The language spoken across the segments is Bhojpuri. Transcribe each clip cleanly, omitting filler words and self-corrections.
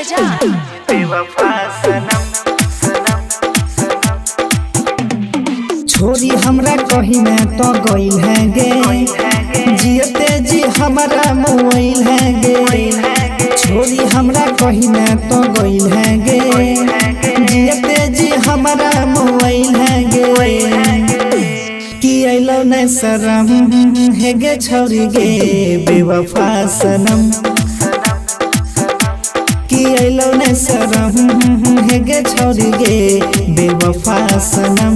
बजा बेवफा सनम सनम सनम। छोरी हमरा कहीं में तो गइल है गे, जियते जी हमारा मोइल है गे। छोरी हमरा कहीं में तो गइल है गे, जियते जी हमारा मोइल है गे। कि अइलो न शरम है गे छोरी गे बेवफा सनम। कि अइलो न शरम है गे छोरी गे बेवफा सनम।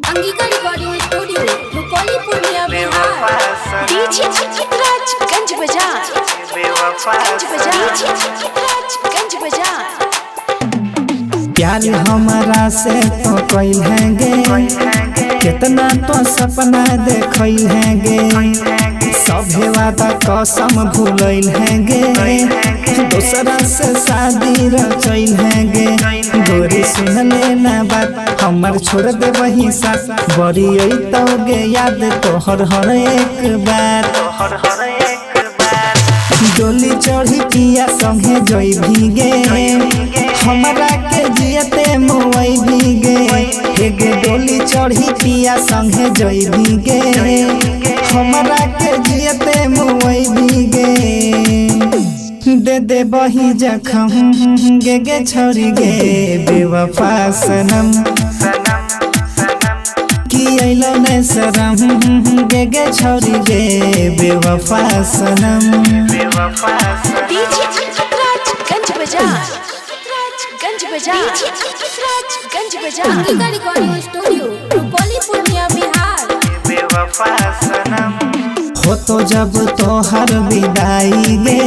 Angika recording studio Rupauli Purnia Bihar. DJ गंज बाजार गंज बाजार गंज बाजार। प्यार हमारा से तो कइल है गे, कितना तो सपना देखइल है गे। सभे वादा कसम भूलइल है गे, दूसरा से शादी रचइल है गे। गोरी सुन लेना बात हमर छोड़ दे वही साथ, बड़ी तो गे याद तोहर हर एक बार। डोली चढ़ी पिया संगे जई भीगे, हमरा के जियते मोई भीगे। एगे डोली चढ़ी पिया संगे जई भीगे, हमरा के जियते मोई भीगे। दे दे बही जखम गे गे छोरी गे बेवफा सनम। कि अइलो न शरम गे गे छोरी गे बेवफा सनम। डीजे गंज बाजार गंज बाजार गंज बाजार। Angika recording studio Rupauli Purnia Bihar. बेवफा सनम हो तो जब तोहर विदाई गे,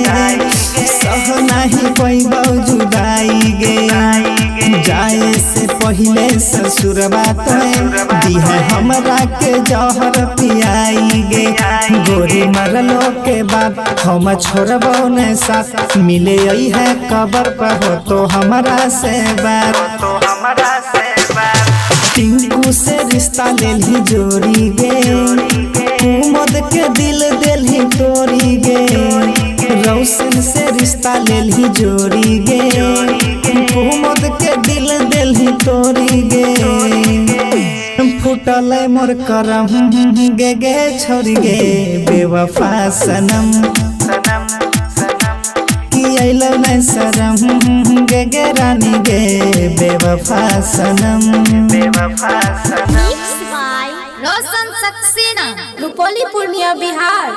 सह नहीं पैबौ जुदाई गे। जाए से पहले ससुरबा दिहे हमरा के जहर पियाई गे। गोरी मरलो के बाद हम छोड़बो न साथ, मिले आई है कबर पर हो तो हमरा से बात। टिंकू से रिश्ता लेली जोड़ी गे, कुमद के दिल देली तोड़ी गे। रौशन से रिश्ता लेली जोड़ी गे, कुमद के दिल देली तोड़ी गे। फुटल मोर करम गे गे छोरी गे बेवफा सनम। कि अइलो न शरम गे गे रानी गे बेवफा सनम। रोशन सक्सेना रुपौली पूर्णिया बिहार।